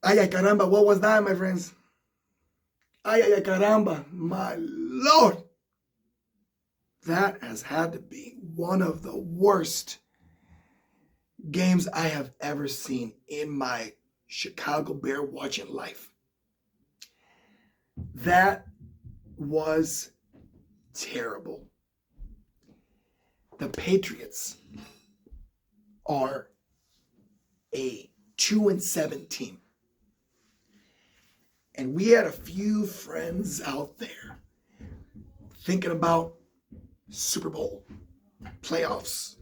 Ay, ay, caramba. What was that, my friends? Ay, ay, ay, caramba. My Lord. That has had to be one of the worst games I have ever seen in my Chicago Bear watching life. That was terrible. The Patriots are a 2-7 team. And we had a few friends out there thinking about Super Bowl, playoffs,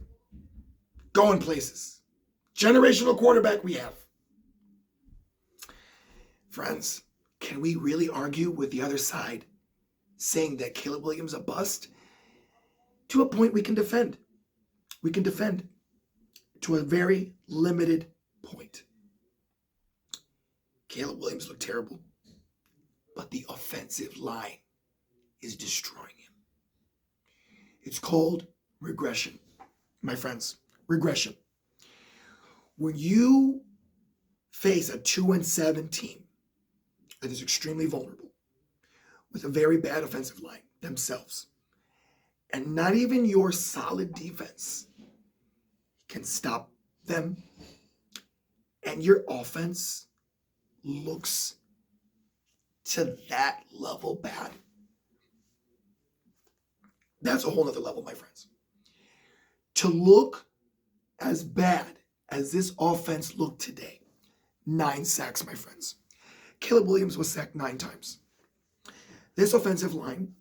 going places. Generational quarterback we have. Friends, can we really argue with the other side saying that Caleb Williams is a bust? To a point we can defend. We can defend to a very limited point. Caleb Williams looked terrible, but the offensive line is destroying him. It's called regression, my friends. Regression. When you face a 2-7 team that is extremely vulnerable with a very bad offensive line themselves, and not even your solid defense can stop them, and your offense looks to that level bad, that's a whole nother level, my friends. To look as bad as this offense looked today, 9 sacks, my friends. Caleb Williams was sacked 9 times. This offensive line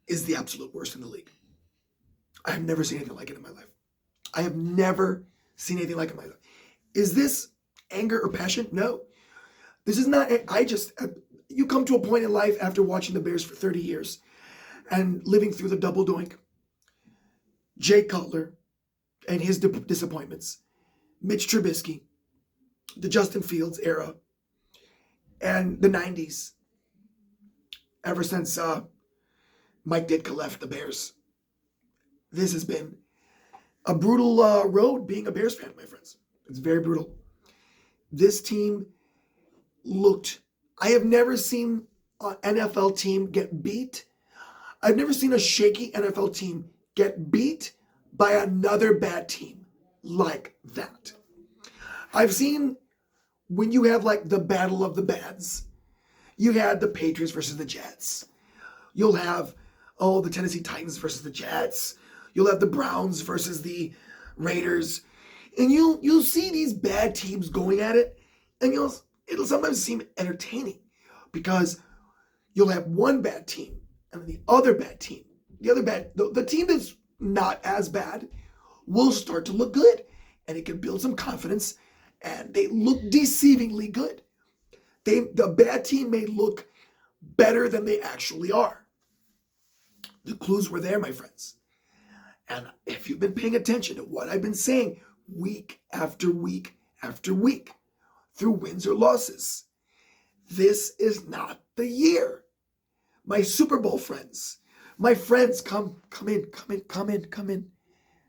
is the absolute worst in the league. I have never seen anything like it in my life. I have never seen anything like it in my life. Is this anger or passion? No. This is not, you come to a point in life after watching the Bears for 30 years and living through the double doink. Jay Cutler and his disappointments. Mitch Trubisky, the Justin Fields era, and the 90s. Ever since Mike Ditka left the Bears. This has been a brutal road being a Bears fan, my friends. It's very brutal. This team looked, I have never seen an NFL team get beat. I've never seen a shaky NFL team get beat by another bad team like that. I've seen when you have like the battle of the bads, you had the Patriots versus the Jets. You'll have, the Tennessee Titans versus the Jets. You'll have the Browns versus the Raiders. And you'll see these bad teams going at it, and it'll sometimes seem entertaining because you'll have one bad team and the other bad team. The team that's not as bad will start to look good, and it can build some confidence, and they look deceivingly good. The bad team may look better than they actually are. The clues were there, my friends. And if you've been paying attention to what I've been saying week after week after week, through wins or losses, this is not the year. My Super Bowl friends, my friends, come in.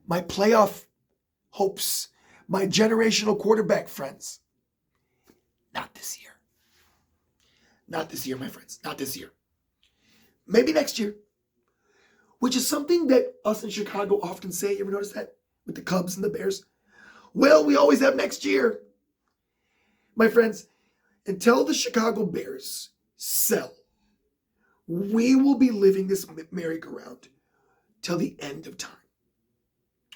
My playoff hopes, my generational quarterback friends. Not this year. Not this year, my friends. Not this year. Maybe next year. Which is something that us in Chicago often say. You ever notice that? With the Cubs and the Bears? Well, we always have next year. My friends, until the Chicago Bears sell, we will be living this merry-go-round till the end of time.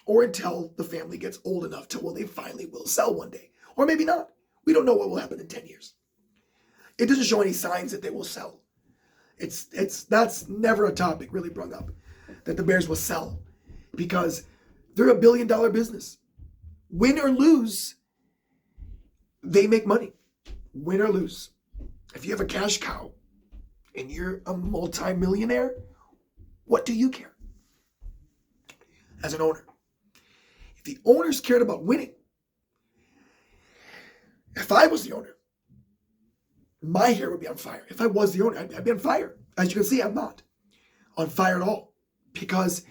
Or until the family gets old enough to where they finally will sell one day. Or maybe not. We don't know what will happen in 10 years. It doesn't show any signs that they will sell. That's never a topic really brought up, that the Bears will sell, because they're a $1 billion business. Win or lose, they make money. Win or lose. If you have a cash cow and you're a multi-millionaire, what do you care? As an owner. If the owners cared about winning, if I was the owner, my hair would be on fire. If I was the owner, I'd be on fire. As you can see, I'm not on fire at all. Because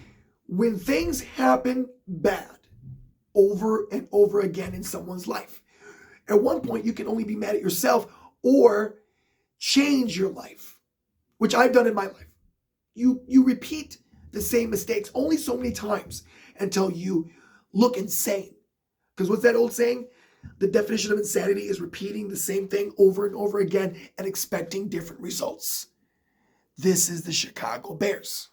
when things happen bad over and over again in someone's life, At one point, you can only be mad at yourself or change your life, which I've done in my life. You repeat the same mistakes only so many times until you look insane. Because what's that old saying? The definition of insanity is repeating the same thing over and over again and expecting different results. This is the Chicago Bears.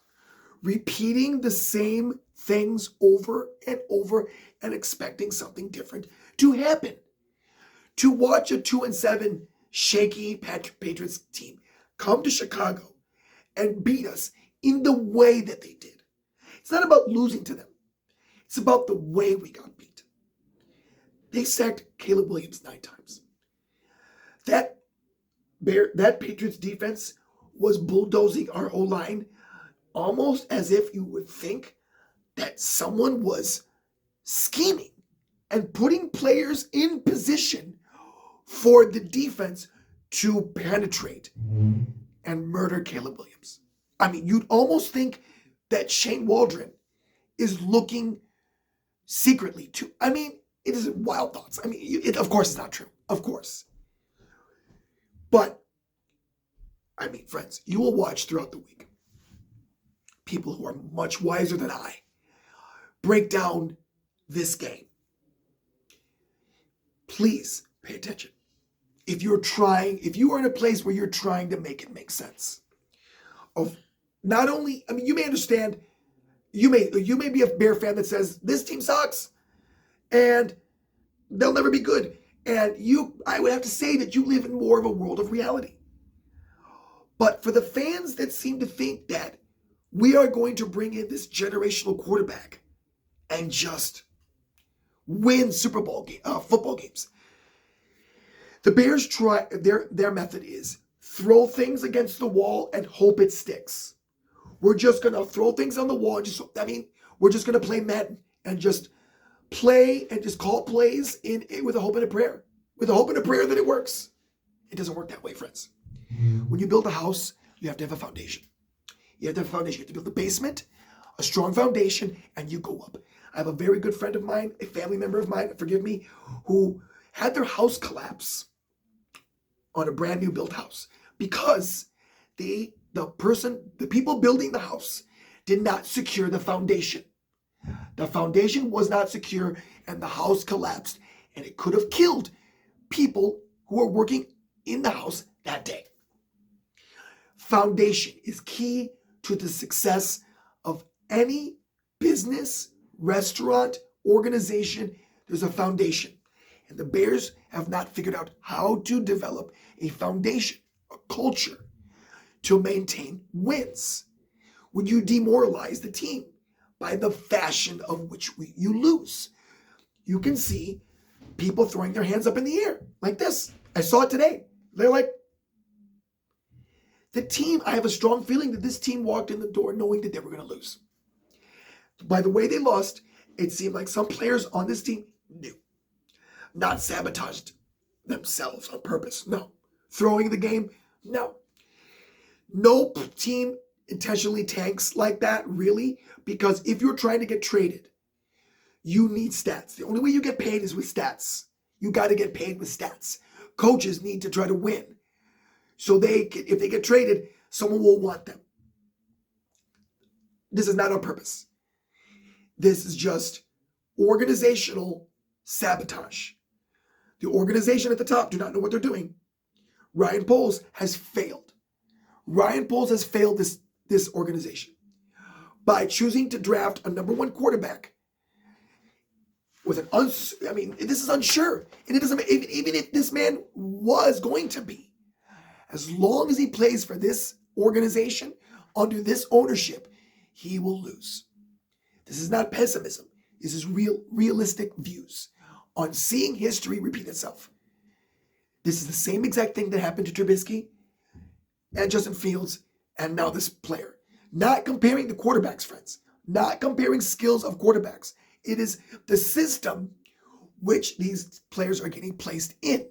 Repeating the same things over and over and expecting something different to happen. To watch a 2-7 shaky Patriots team come to Chicago and beat us in the way that they did. It's not about losing to them. It's about the way we got beat. They sacked Caleb Williams 9 times. That Patriots defense was bulldozing our O-line almost as if you would think that someone was scheming and putting players in position for the defense to penetrate and murder Caleb Williams. I mean, you'd almost think that Shane Waldron is looking secretly to, I mean, it is wild thoughts. I mean, of course it's not true. Of course. But, I mean, friends, you will watch throughout the week people who are much wiser than I break down this game. Please pay attention. If you are in a place where you're trying to make it make sense of not only, I mean, you may understand, you may be a Bear fan that says this team sucks and they'll never be good. And I would have to say that you live in more of a world of reality. But for the fans that seem to think that we are going to bring in this generational quarterback and just win football games, the Bears try their method is throw things against the wall and hope it sticks. We're just gonna throw things on the wall and we're just gonna play Madden and just play and just call plays in with a hope and a prayer. With a hope and a prayer that it works. It doesn't work that way, friends. When you build a house, you have to have a foundation. You have to have a foundation. You have to build a basement, a strong foundation, and you go up. I have a very good friend of mine, a family member of mine, forgive me, who had their house collapse on a brand new built house because the people building the house did not secure the foundation. The foundation was not secure and the house collapsed, and it could have killed people who were working in the house that day. Foundation is key to the success of any business, restaurant, organization. There's a foundation. And the Bears have not figured out how to develop a foundation, a culture to maintain wins. When you demoralize the team by the fashion of which you lose, you can see people throwing their hands up in the air like this. I saw it today. They're like, I have a strong feeling that this team walked in the door knowing that they were going to lose. By the way they lost, it seemed like some players on this team knew. Not sabotaged themselves on purpose. No. Throwing the game? No. No team intentionally tanks like that, really, because if you're trying to get traded, you need stats. The only way you get paid is with stats. You got to get paid with stats. Coaches need to try to win. So if they get traded, someone will want them. This is not on purpose. This is just organizational sabotage. The organization at the top do not know what they're doing. Ryan Poles has failed. Ryan Poles has failed this organization by choosing to draft a number 1 quarterback with this is unsure. And it doesn't, even if this man was going to be, as long as he plays for this organization under this ownership, he will lose. This is not pessimism. This is realistic views on seeing history repeat itself. This is the same exact thing that happened to Trubisky and Justin Fields and now this player. Not comparing the quarterbacks, friends. Not comparing skills of quarterbacks. It is the system which these players are getting placed in.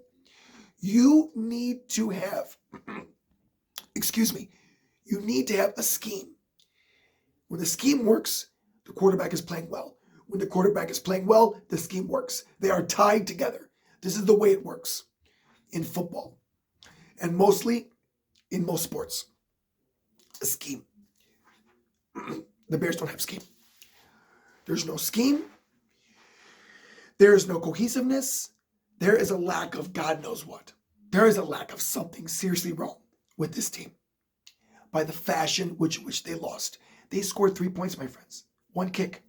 You need to have, you need to have a scheme. When the scheme works, the quarterback is playing well. When the quarterback is playing well, the scheme works. They are tied together. This is the way it works in football and mostly in most sports. A scheme. The Bears don't have scheme. There's no scheme. There is no cohesiveness. There is a lack of God knows what. There is a lack of something seriously wrong with this team by the fashion which they lost. They scored 3 points, my friends. One kick.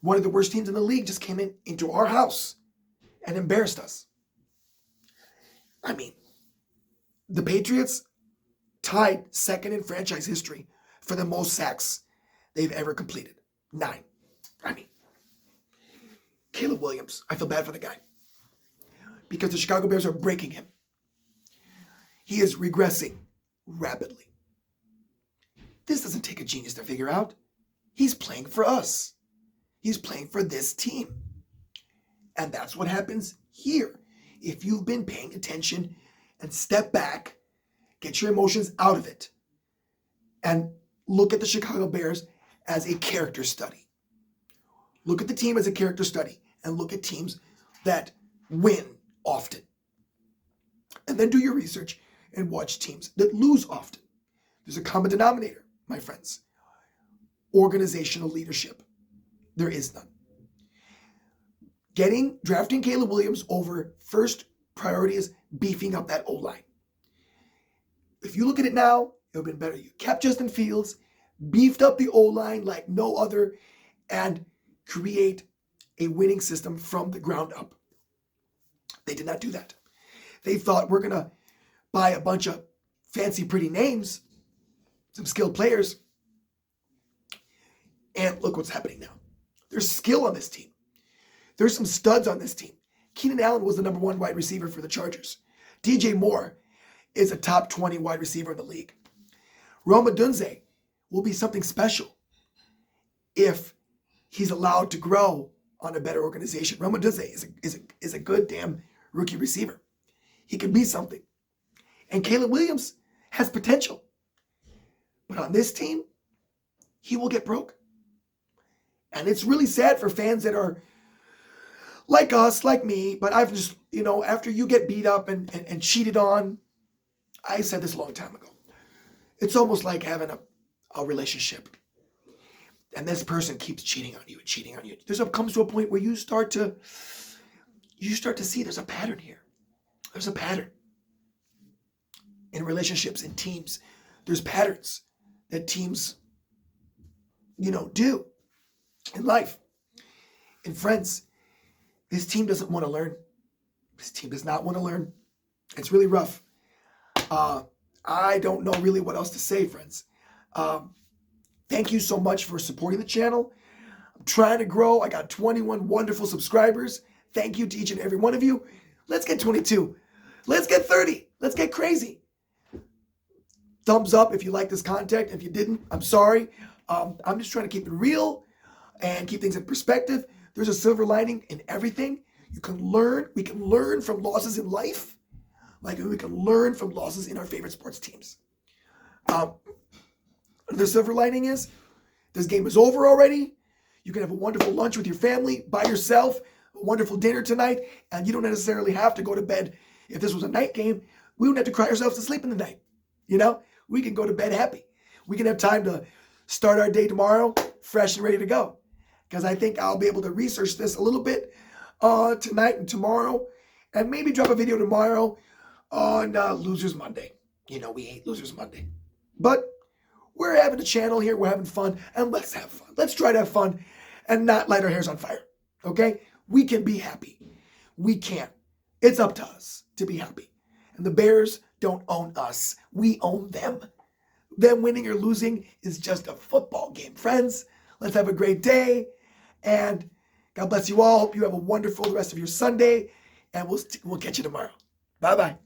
One of the worst teams in the league just came into our house and embarrassed us. I mean, the Patriots tied second in franchise history for the most sacks they've ever completed. 9. I mean, Caleb Williams, I feel bad for the guy because the Chicago Bears are breaking him. He is regressing rapidly. This doesn't take a genius to figure out. He's playing for us. He's playing for this team. And that's what happens here. If you've been paying attention and step back, get your emotions out of it, and look at the Chicago Bears as a character study. Look at the team as a character study and look at teams that win often. And then do your research and watch teams that lose often. There's a common denominator, my friends. Organizational leadership. There is none. Drafting Caleb Williams over first priority is beefing up that O-line. If you look at it now, it would have been better. You kept Justin Fields, beefed up the O-line like no other, and create a winning system from the ground up. They did not do that. They thought we're going to buy a bunch of fancy, pretty names, some skilled players, and look what's happening now. There's skill on this team. There's some studs on this team. Keenan Allen was the number 1 wide receiver for the Chargers. DJ Moore is a top 20 wide receiver in the league. Rome Odunze will be something special if he's allowed to grow on a better organization. Rome Odunze is a good damn rookie receiver. He can be something. And Caleb Williams has potential. But on this team, he will get broke. And it's really sad for fans that are like us, like me, but I've just, after you get beat up and cheated on, I said this a long time ago. It's almost like having a relationship. And this person keeps cheating on you and cheating on you. Comes to a point where you start to see there's a pattern here. There's a pattern. In relationships, in teams, there's patterns that teams, do in life. And friends, this team doesn't want to learn. This team does not want to learn. It's really rough. I don't know really what else to say, friends. Thank you so much for supporting the channel. I'm trying to grow. I got 21 wonderful subscribers. Thank you to each and every one of you. Let's get 22. Let's get 30. Let's get crazy. Thumbs up if you like this content. If you didn't, I'm sorry. I'm just trying to keep it real and keep things in perspective. There's a silver lining in everything. You can learn. We can learn from losses in life, like we can learn from losses in our favorite sports teams. The silver lining is this game is over already. You can have a wonderful lunch with your family, by yourself, a wonderful dinner tonight, and you don't necessarily have to go to bed. If this was a night game, we wouldn't have to cry ourselves to sleep in the night. We can go to bed happy. We can have time to start our day tomorrow fresh and ready to go. Because I think I'll be able to research this a little bit tonight and tomorrow, and maybe drop a video tomorrow on Losers Monday. We hate Losers Monday. But we're having a channel here. We're having fun, and let's have fun. Let's try to have fun and not light our hairs on fire, okay? We can be happy. We can. It's up to us to be happy. And the Bears don't own us. We own them. Them winning or losing is just a football game. Friends, let's have a great day, and God bless you all. Hope you have a wonderful rest of your Sunday, and we'll catch you tomorrow. Bye-bye.